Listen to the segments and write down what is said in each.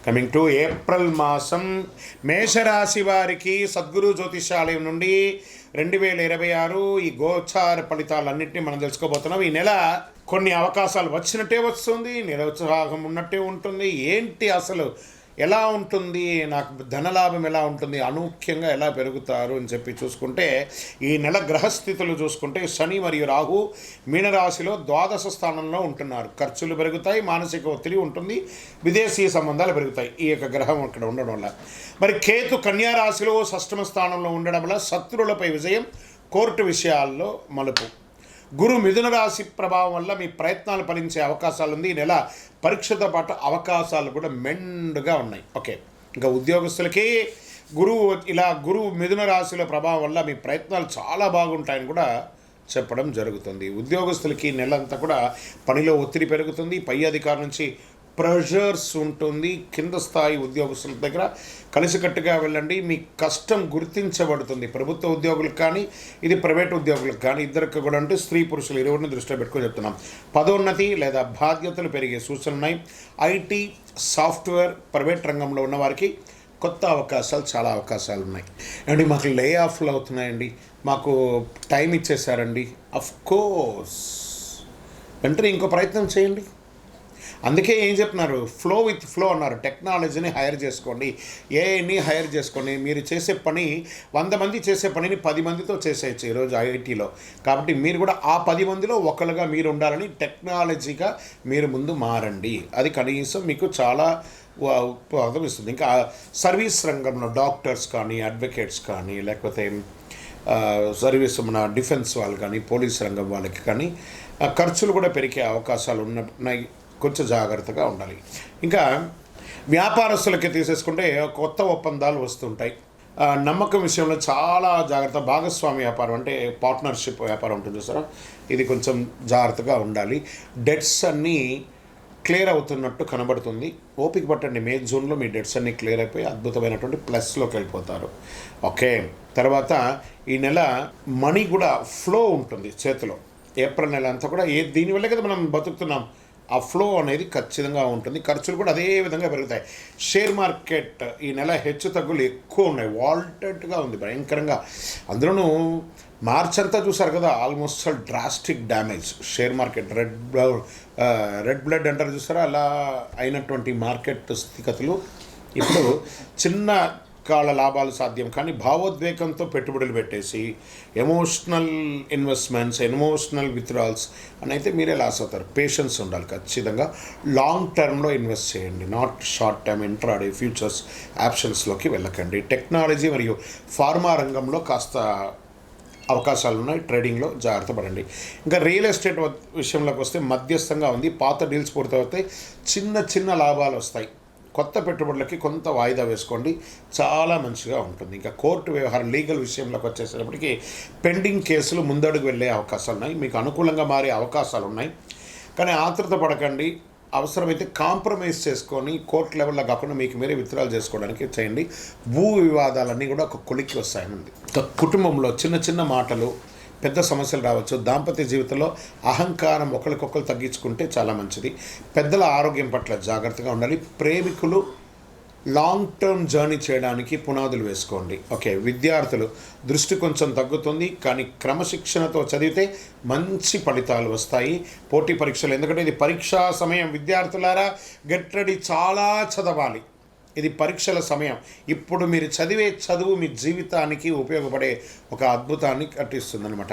Coming to April మాసం మేషరాశి వారికి సద్గురు జ్యోతిషాలయం నుండి 2026 ఈ గోచార ఫలితాలన్నింటినీ మనం తెలుసుకోబోతున్నాం. ఈ నెల కొన్ని అవకాశాలు వచ్చినట్టే వస్తుంది, నిరుత్సాహం ఉన్నట్టే ఉంటుంది. ఏంటి అసలు ఎలా ఉంటుంది, నాకు ధనలాభం ఎలా ఉంటుంది, అనూఖ్యంగా ఎలా పెరుగుతారు అని చెప్పి చూసుకుంటే, ఈ నెల గ్రహస్థితులు చూసుకుంటే శని మరియు రాహు మీనరాశిలో ద్వాదశ స్థానంలో ఉంటున్నారు. ఖర్చులు పెరుగుతాయి, మానసిక ఒత్తిడి ఉంటుంది, విదేశీ సంబంధాలు పెరుగుతాయి ఈ యొక్క గ్రహం అక్కడ ఉండడం వల్ల. మరి కేతు కన్యా రాశిలో షష్టమ స్థానంలో ఉండడం వల్ల శత్రువులపై విజయం, కోర్టు విషయాల్లో మలుపు. గురు మిథున రాశి ప్రభావం వల్ల మీ ప్రయత్నాలు ఫలించే అవకాశాలు ఉంది. ఈ నెల పరీక్షతో పాటు అవకాశాలు కూడా మెండుగా ఉన్నాయి. ఓకే, ఇంకా ఉద్యోగస్తులకి గురువు మిథున రాశిలో ప్రభావం వల్ల మీ ప్రయత్నాలు చాలా బాగుంటాయని కూడా చెప్పడం జరుగుతుంది. ఉద్యోగస్తులకి నెలంతా కూడా పనిలో ఒత్తిడి పెరుగుతుంది, పై అధికారి నుంచి ప్రెషర్స్ ఉంటుంది. కింద స్థాయి ఉద్యోగస్తుల దగ్గర కలిసికట్టుగా వెళ్ళండి, మీ కష్టం గుర్తించబడుతుంది. ప్రభుత్వ ఉద్యోగులకు కానీ ఇది ప్రైవేట్ ఉద్యోగులకు కానీ ఇద్దరికి కూడా అంటే స్త్రీ పురుషులు ఇరువురిని దృష్టిలో పెట్టుకొని చెప్తున్నాం. పదోన్నతి లేదా బాధ్యతలు పెరిగే సూచనలు ఉన్నాయి. ఐటీ, సాఫ్ట్వేర్, ప్రైవేట్ రంగంలో ఉన్న వారికి కొత్త అవకాశాలు, చాలా అవకాశాలు ఉన్నాయి. అండి మాకు లే ఆఫ్లు అవుతున్నాయండి, మాకు టైం ఇచ్చేసారండి. అఫ్కోర్స్ వెంటనే ఇంకో ప్రయత్నం చేయండి. అందుకే ఏం చెప్తున్నారు, ఫ్లో విత్ ఫ్లో అన్నారు. టెక్నాలజీని హైర్ చేసుకోండి, ఏఐని హైర్ చేసుకోండి. మీరు చేసే పని 100 మంది చేసే పనిని 10 మందితో చేసేయచ్చు ఈరోజు ఐటీలో. కాబట్టి మీరు కూడా ఆ 10 మందిలో ఒకరుగా మీరు ఉండాలని టెక్నాలజీగా మీరు ముందు మారండి. అది కనీసం మీకు చాలా ఉపయోగం ఇస్తుంది. ఇంకా సర్వీస్ రంగంలో డాక్టర్స్ కానీ, అడ్వకేట్స్ కానీ, లేకపోతే సర్వీస్ మన డిఫెన్స్ వాళ్ళు కానీ, పోలీస్ రంగం వాళ్ళకి కానీ ఖర్చులు కూడా పెరిగే అవకాశాలు ఉన్నాయి. కొంచెం జాగ్రత్తగా ఉండాలి. ఇంకా వ్యాపారస్తులకి తీసేసుకుంటే కొత్త ఒప్పందాలు వస్తుంటాయి. నమ్మకం విషయంలో చాలా జాగ్రత్త. భాగస్వామి వ్యాపారం అంటే పార్ట్నర్షిప్ వ్యాపారం ఉంటుంది చూసారా, ఇది కొంచెం జాగ్రత్తగా ఉండాలి. డెట్స్ అన్నీ క్లియర్ అవుతున్నట్టు కనబడుతుంది. ఓపిక పట్టండి, మే జూన్లో మీ డెట్స్ అన్నీ క్లియర్ అయిపోయి అద్భుతమైనటువంటి ప్లస్లోకి వెళ్ళిపోతారు. ఓకే, తర్వాత ఈ నెల మనీ కూడా ఫ్లో ఉంటుంది చేతిలో. ఏప్రిల్ నెల అంతా కూడా దీనివల్లే కదా మనం బతుకుతున్నాం. ఆ ఫ్లో అనేది ఖచ్చితంగా ఉంటుంది. ఖర్చులు కూడా అదే విధంగా పెరుగుతాయి. షేర్ మార్కెట్ ఈ నెల హెచ్చు తగ్గులు ఎక్కువ ఉన్నాయి, వాల్టెడ్గా ఉంది భయంకరంగా. అందులోనూ మార్చ్ అంతా చూసారు కదా, almost drastic damage. Share market red blood అంటారు చూసారా, అలా అయినటువంటి మార్కెట్ స్థితిగతులు. ఇప్పుడు చిన్న కాల లాభాలు సాధ్యం, కానీ భావోద్వేగంతో పెట్టుబడులు పెట్టేసి ఎమోషనల్ ఇన్వెస్ట్మెంట్స్, ఎమోషనల్ విత్డ్రాల్స్ అని అయితే మీరే లాస్ అవుతారు. పేషెన్స్ ఉండాలి ఖచ్చితంగా. లాంగ్ టర్మ్లో ఇన్వెస్ట్ చేయండి, not short term intraday futures ఆప్షన్స్లోకి వెళ్ళకండి. టెక్నాలజీ మరియు ఫార్మా రంగంలో కాస్త అవకాశాలు ఉన్నాయి, ట్రేడింగ్లో జాగ్రత్త పడండి. ఇంకా రియల్ ఎస్టేట్ విషయంలోకి వస్తే మధ్యస్థంగా ఉంది. పాత డీల్స్ పూర్తవుతాయి, చిన్న చిన్న లాభాలు వస్తాయి. కొత్త పెట్టుబడులకి కొంత వాయిదా వేసుకోండి, చాలా మంచిగా ఉంటుంది. ఇంకా కోర్టు వ్యవహారం, లీగల్ విషయంలోకి వచ్చేసేటప్పటికి పెండింగ్ కేసులు ముందడుగు వెళ్ళే అవకాశాలు ఉన్నాయి, మీకు అనుకూలంగా మారే అవకాశాలు ఉన్నాయి. కానీ ఆతృత పడకండి, అవసరమైతే కాంప్రమైజ్ చేసుకొని కోర్టు లెవెల్లో కాకుండా మీకు మీరే విత్డ్రాల్ చేసుకోవడానికి చేయండి. భూ వివాదాలన్నీ కూడా ఒక కొలిక్కి వస్తాయనుంది. కుటుంబంలో చిన్న చిన్న మాటలు పెద్ద సమస్యలు రావచ్చు. దాంపత్య జీవితంలో అహంకారం ఒకరికొకరు తగ్గించుకుంటే చాలా మంచిది. పెద్దల ఆరోగ్యం పట్ల జాగ్రత్తగా ఉండాలి. ప్రేమికులు లాంగ్ టర్మ్ జర్నీ చేయడానికి పునాదులు వేసుకోండి. ఓకే, విద్యార్థులు దృష్టి కొంచెం తగ్గుతుంది, కానీ క్రమశిక్షణతో చదివితే మంచి ఫలితాలు వస్తాయి. పోటీ పరీక్షలు, ఎందుకంటే ఇది పరీక్షా సమయం. విద్యార్థులారా గెట్ రెడీ, చాలా చదవాలి. ఇది పరీక్షల సమయం. ఇప్పుడు మీరు చదివే చదువు మీ జీవితానికి ఉపయోగపడే ఒక అద్భుతాన్ని కట్టిస్తుందన్నమాట.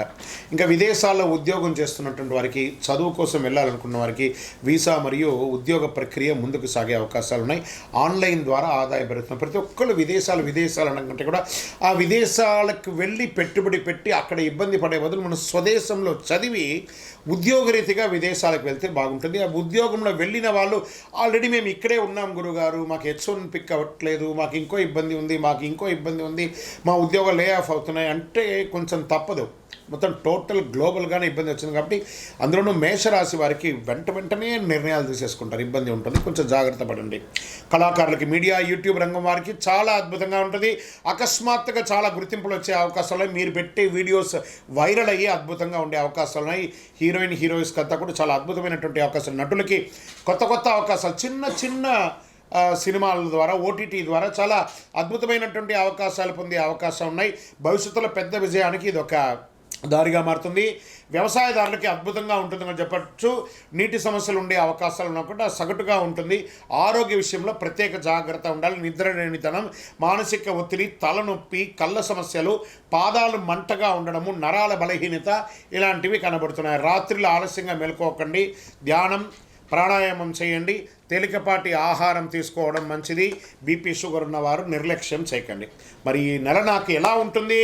ఇంకా విదేశాల్లో ఉద్యోగం చేస్తున్నటువంటి వారికి, చదువు కోసం వెళ్ళాలనుకున్న వారికి వీసా మరియు ఉద్యోగ ప్రక్రియ ముందుకు సాగే అవకాశాలు ఉన్నాయి. ఆన్లైన్ ద్వారా ఆదాయం పెరుగుతుంది. ప్రతి ఒక్కళ్ళు విదేశాలు అనకంటే కూడా ఆ విదేశాలకు వెళ్ళి పెట్టుబడి పెట్టి అక్కడ ఇబ్బంది పడే బదులు మన స్వదేశంలో చదివి ఉద్యోగరీతిగా విదేశాలకు వెళ్తే బాగుంటుంది. ఆ ఉద్యోగంలో వెళ్ళిన వాళ్ళు ఆల్రెడీ మేము ఇక్కడే ఉన్నాం గురుగారు, మాకు H1 పిక్ అవ్వట్లేదు, మాకు ఇంకో ఇబ్బంది ఉంది, మా ఉద్యోగాలు లే ఆఫ్ అవుతున్నాయి అంటే కొంచెం తప్పదు. మొత్తం టోటల్ గ్లోబల్గానే ఇబ్బంది వచ్చింది. కాబట్టి అందులోనూ మేషరాశి వారికి వెంటనే నిర్ణయాలు తీసేసుకుంటారు, ఇబ్బంది ఉంటుంది. కొంచెం జాగ్రత్త పడండి. కళాకారులకి, మీడియా, యూట్యూబ్ రంగం వారికి చాలా అద్భుతంగా ఉంటుంది. అకస్మాత్తుగా చాలా గుర్తింపులు వచ్చే అవకాశాలు, మీరు పెట్టే వీడియోస్ వైరల్ అయ్యి అద్భుతంగా ఉండే అవకాశాలు ఉన్నాయి. హీరోయిన్స్కి అంతా కూడా చాలా అద్భుతమైనటువంటి అవకాశాలు. నటులకి కొత్త అవకాశాలు, చిన్న సినిమాల ద్వారా ఓటీటీ ద్వారా చాలా అద్భుతమైనటువంటి అవకాశాలు పొందే అవకాశం ఉన్నాయి. భవిష్యత్తులో పెద్ద విజయానికి ఇది ఒక దారిగా మారుతుంది. వ్యవసాయదారులకి అద్భుతంగా ఉంటుందని చెప్పచ్చు. నీటి సమస్యలు ఉండే అవకాశాలు ఉన్నకుండా సగటుగా ఉంటుంది. ఆరోగ్య విషయంలో ప్రత్యేక జాగ్రత్త ఉండాలి. నిద్రలేనితనం, మానసిక ఒత్తిడి, తలనొప్పి, కళ్ళ సమస్యలు, పాదాలు మంటగా ఉండడము, నరాల బలహీనత ఇలాంటివి కనబడుతున్నాయి. రాత్రిలో ఆలస్యంగా మేలుకోకండి. ధ్యానం, ప్రాణాయామం చేయండి. తేలికపాటి ఆహారం తీసుకోవడం మంచిది. బీపీ షుగర్ ఉన్నవారు నిర్లక్ష్యం చేయకండి. మరి ఈ నెల నాకు ఎలా ఉంటుంది?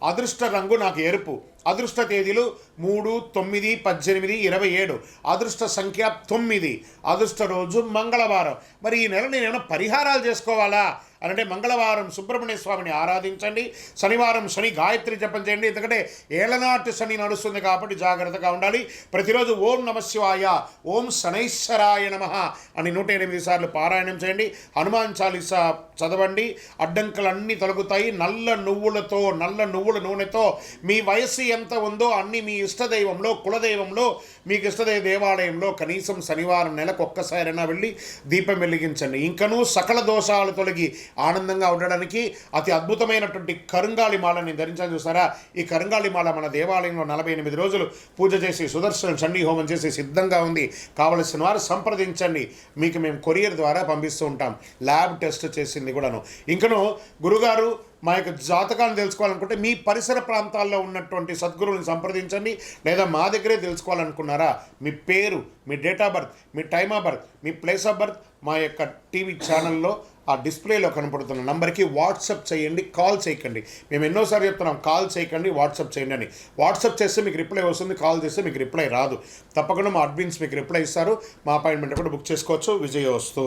అదృష్ట రంగు నాకు ఎరుపు. అదృష్ట తేదీలు 3, 9, 18, 27. అదృష్ట సంఖ్య 9. అదృష్ట రోజు మంగళవారం. మరి ఈ నెల నేను ఏమైనా పరిహారాలు చేసుకోవాలా అంటే మంగళవారం సుబ్రహ్మణ్య స్వామిని ఆరాధించండి. శనివారం శని గాయత్రి జపం చేయండి. ఎందుకంటే ఏలనాటి శని నడుస్తుంది కాబట్టి జాగ్రత్తగా ఉండాలి. ప్రతిరోజు ఓం నమశివాయ, ఓం శనైశ్వరాయ నమః అని 108 సార్లు పారాయణం చేయండి. హనుమాన్ చాలీసా చదవండి. అడ్డంకులన్నీ తొలగుతాయి. నల్ల నువ్వుల నూనెతో మీ వయస్సు ఎంత ఉందో అన్ని మీ ఇష్టదైవంలో, కులదైవంలో, మీకు ఇష్టదైవ దేవాలయంలో కనీసం శనివారం నెలకు ఒక్కసారైనా వెళ్ళి దీపం వెలిగించండి. ఇంకనూ సకల దోషాలు తొలగి ఆనందంగా ఉండడానికి అతి అద్భుతమైనటువంటి కరుంగాళి మాలని ధరించాలని చూస్తారా? ఈ కరుంగాళి మాల మన దేవాలయంలో 48 రోజులు పూజ చేసి సుదర్శన చండీ హోమం చేసి సిద్ధంగా ఉంది. కావలసిన వారు సంప్రదించండి. మీకు మేము కొరియర్ ద్వారా పంపిస్తూ ఉంటాం. ల్యాబ్ టెస్ట్ చేసింది కూడాను. ఇంకను గురుగారు మా యొక్క జాతకాలను తెలుసుకోవాలనుకుంటే మీ పరిసర ప్రాంతాల్లో ఉన్నటువంటి సద్గురువుని సంప్రదించండి. లేదా మా దగ్గరే తెలుసుకోవాలనుకున్నారా? మీ పేరు, మీ డేట్ ఆఫ్ బర్త్, మీ టైమ్ ఆఫ్ బర్త్, మీ ప్లేస్ ఆఫ్ బర్త్ మా యొక్క టీవీ ఛానల్లో ఆ డిస్ప్లేలో కనపడుతున్న నంబర్కి వాట్సాప్ చేయండి. కాల్ చేయకండి. మేము ఎన్నోసార్లు చెప్తున్నాం, కాల్ చేయకండి, వాట్సాప్ చేయండి అని. వాట్సాప్ చేస్తే మీకు రిప్లై వస్తుంది, కాల్ చేస్తే మీకు రిప్లై రాదు. తప్పకుండా మా అడ్మిన్స్ మీకు రిప్లై ఇస్తారు. మా అపాయింట్మెంట్ కూడా బుక్ చేసుకోవచ్చు. విజయోస్తు.